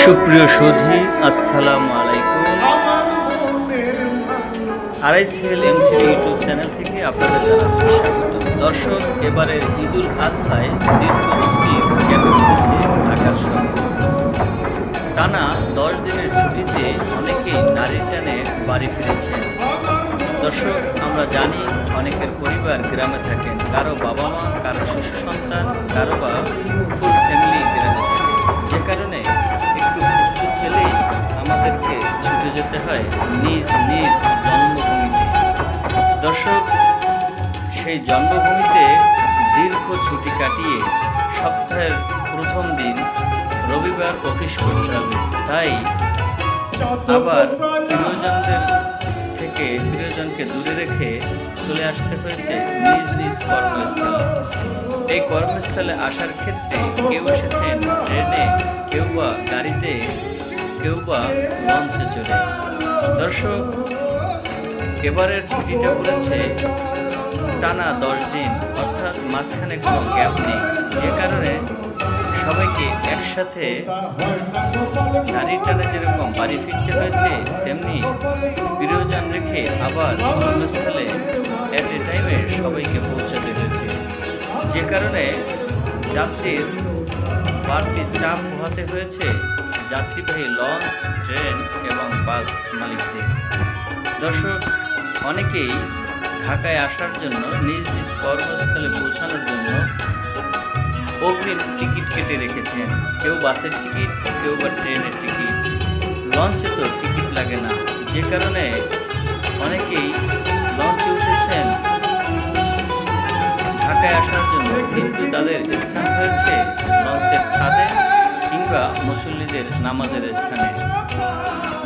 সুপ্রিয় সুধী, আসসালামু আলাইকুম। আরআইসিএল এমসি ইউটিউব চ্যানেল থেকে আপনাদের জানাচ্ছি স্বাগত। দর্শক, এবারের ঈদুল আজহায় ঢাকার শহর টানা 10 দিনের ছুটিতে অনেকেই নারীর টানে বাড়ি ফিরেছেন। দর্শক, আমরা জানি অনেকের পরিবার গ্রামে থাকেন, কারো বাবা মা, কারো শিশু সন্তান, কারো বা ফুল ফ্যামিলি গ্রামে থাকে, যে কারণে একটু প্রস্তুত হলেই আমাদেরকে ছুটে যেতে হয় নিজ নিজ জন্মভূমিতে। দর্শক, সেই জন্মভূমিতে দীর্ঘ ছুটি কাটিয়ে সপ্তাহের প্রথম দিন রবিবার অফিস করতে হবে, তাই আবার প্রিয়জনকে দূরে রেখে চলে আসতে হয়েছে নিজ নিজ কর্মস্থলে। এই কর্মস্থলে আসার ক্ষেত্রে কেউ এসেছেন ট্রেনে, কেউ বা গাড়িতে, কেউ বা লঞ্চে চড়ে। দর্শক, এবারের ছুটিটা পড়েছে টানা 10 দিন, অর্থাৎ মাঝখানে কোনো গ্যাপ নেই, যে কারণে সবাইকে একসাথে নারীর টানে যেরকম বাড়ি ফিরতে হয়েছে, তেমনি প্রিয়জন রেখে আবার কর্মস্থলে এট এ টাইমে সবাইকে পৌঁছাতে হয়েছে, যে কারণে যাত্রীর বাড়তি চাপ পোহাতে হয়েছে যাত্রীবাহী লঞ্চ, ট্রেন এবং বাস মালিকদের। দর্শক, অনেকেই ঢাকায় আসার জন্য, নিজ নিজ কর্মস্থলে পৌঁছানোর জন্য অগ্রিম টিকিট কেটে রেখেছেন। কেউ বাসের টিকিট, কেউ বা ট্রেনের টিকিট। লঞ্চে তো টিকিট লাগে না, যে কারণে অনেকেই লঞ্চে উঠেছেন ঢাকায় আসার জন্য, কিন্তু তাদের স্থান হয়েছে লঞ্চের ছাদে কিংবা মুসল্লিদের নামাজের স্থানে।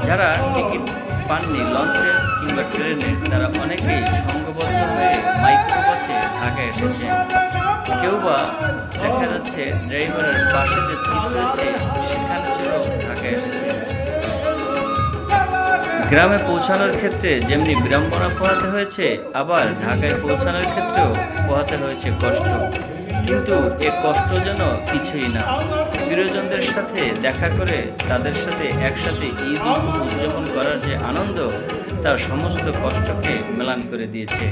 যারা টিকিট পাননি লঞ্চের কিংবা ট্রেনের, তারা অনেকেই সংঘবদ্ধ হয়ে মাইক্রোবাসে ঢাকায় এসেছেন। কেউ বা দেখা যাচ্ছে ড্রাইভারের পাশে যে সিট রয়েছে সেখানে ছিল ঢাকায় এসেছে। গ্রামে পৌঁছানোর ক্ষেত্রে যেমনি বিড়ম্বনা পোহাতে হয়েছে, আবার ঢাকায় পৌঁছানোর ক্ষেত্রেও পোহাতে হয়েছে কষ্ট, কিন্তু এ কষ্ট যেন কিছুই না। প্রিয়জনদের সাথে দেখা করে তাদের সাথে একসাথে ঈদ উদযাপন করার যে আনন্দ, তার সমস্ত কষ্টকে মেলান করে দিয়েছে।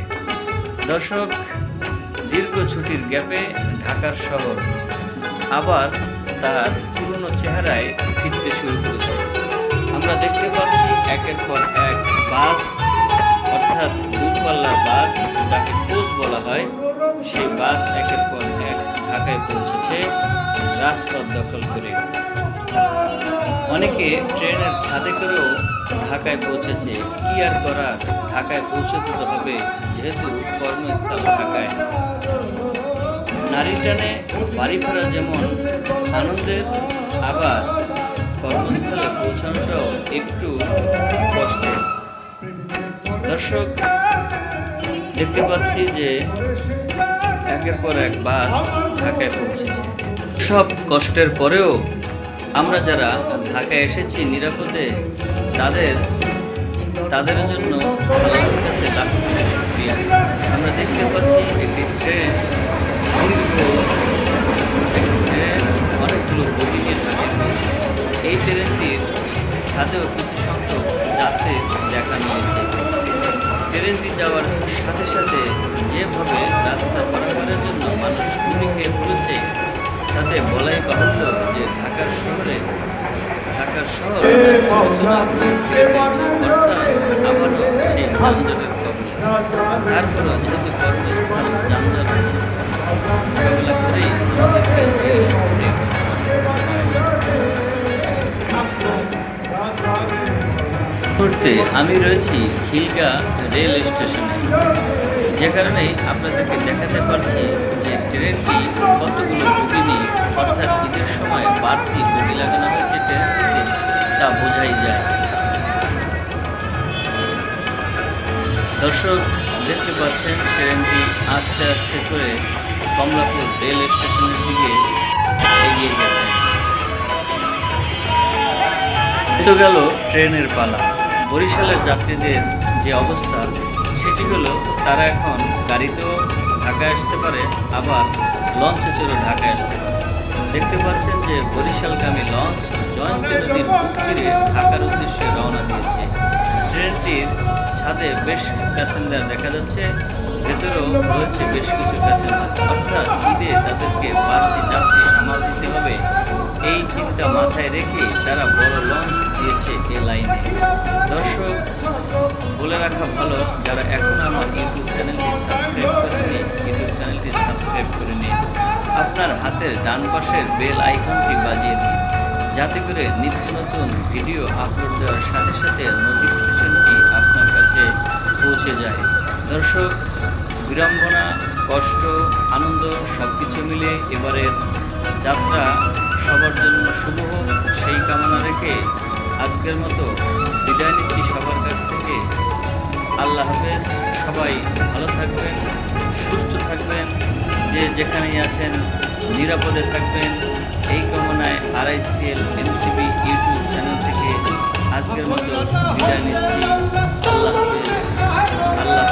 দর্শক, দীর্ঘ ছুটির গ্যাপে ঢাকার শহর আবার তার পুরনো চেহারায় ফিরতে শুরু করেছে। আমরা দেখতে পাচ্ছি একের পর এক বাস, অর্থাৎ দূরপাল্লার বাস, যাকে কোচ বলা হয়, সেই বাস একের পর এক ঢাকায় পৌঁছেছে রাজপথ দখল করে। অনেকে ট্রেনের ছাদে করেও ঢাকায় পৌঁছেছে। কি আর করার, ঢাকায় পৌঁছতে তো হবে, যেহেতু কর্মস্থল ঢাকায়। নারীর টানে বাড়ি ফেরা যেমন আনন্দের, আবার কর্মস্থলে পৌঁছানোটাও একটু কষ্টের। দর্শক, দেখতে পাচ্ছি যে একের পর এক বাস ঢাকায় পৌঁছেছে। সব কষ্টের পরেও আমরা যারা ঢাকায় এসেছি নিরাপদে, তাদের জন্য আল্লাহর কাছে লাখ লাখ শুকরিয়া। আমরা দেখতে পাচ্ছি একটি ট্রেন অনেকগুলো বগি নিয়ে থাকে। এই ট্রেনটির ছাদেও কিছু সংখ্যক যাত্রীর দেখা মিলেছে। ট্রেনটি যাওয়ার সাথে সাথে যেভাবে রাস্তা পারাপারের জন্য মানুষ ঘুরে খেয়ে পড়েছে, তাতে বলাই বাহুল্য যে ঢাকার শহর আবারও সেই যানজটের কবলে। তারপরও যেহেতু কর্মস্থান যানজট মোকাবেলা করেই মুহূর্তে আমি রয়েছি খিলগাঁও রেল স্টেশনে, যে কারণে আপনাদেরকে দেখাতে পারছি যে ট্রেনটি কতগুলো বগি নিয়ে, অর্থাৎ ঈদের সময় বাড়তি বগি লাগানো হয়েছে ট্রেনটিতে, তা বোঝাই যায়। দর্শক, দেখতে পাচ্ছেন ট্রেনটি আস্তে আস্তে করে কমলাপুর রেল স্টেশনের দিকে এগিয়ে গেছে। তো গেল ট্রেনের পালা। বরিশালের যাত্রীদের যে অবস্থা, সেটি হলো তারা এখন গাড়িতেও ঢাকায় আসতে পারে, আবার লঞ্চে চড়ে ঢাকায় আসতে পারে। দেখতে পাচ্ছেন যে বরিশালগামী লঞ্চ জয়ন্তী নদীর বুক চিরে ঢাকার উদ্দেশ্যে রওনা দিয়েছে। ট্রেনটির ছাদে বেশ প্যাসেঞ্জার দেখা যাচ্ছে, ভেতরেও রয়েছে বেশ কিছু প্যাসেঞ্জার। অর্থাৎ ঈদে তাদেরকে বাড়তি যাত্রী সামাল দিতে হবে, এই চিন্তা মাথায় রেখে তারা বড় লঞ্চ দিয়েছে এ লাইনে। দর্শক, বলে রাখা ভালো, যারা এখনো আমার ইউটিউব চ্যানেলটি সাবস্ক্রাইব করেনি, ইউটিউব চ্যানেলটি সাবস্ক্রাইব করে নিন। আপনার হাতের ডান পাশের বেল আইকনটি বাজিয়ে দিন, যাতে করে নিত্য নতুন ভিডিও আপলোড দেওয়ার সাথে সাথে নোটিফিকেশনটি আপনার কাছে পৌঁছে যায়। দর্শক, বিড়ম্বনা, কষ্ট, আনন্দ সব কিছু মিলে এবারের যাত্রা সবার জন্য শুভ হোক, সেই কামনা রেখে আজকের মতো বিদায় নিচ্ছি সবার কাছ থেকে। আল্লাহ হাফেজ। সবাই ভালো থাকবেন, সুস্থ থাকবেন, যে যেখানেই আছেন নিরাপদে থাকবেন, এই কামনায় RICL MCB ইউটিউব চ্যানেল থেকে আজকের মতো বিদায় নিচ্ছি। আল্লাহ হাফেজ। আল্লাহ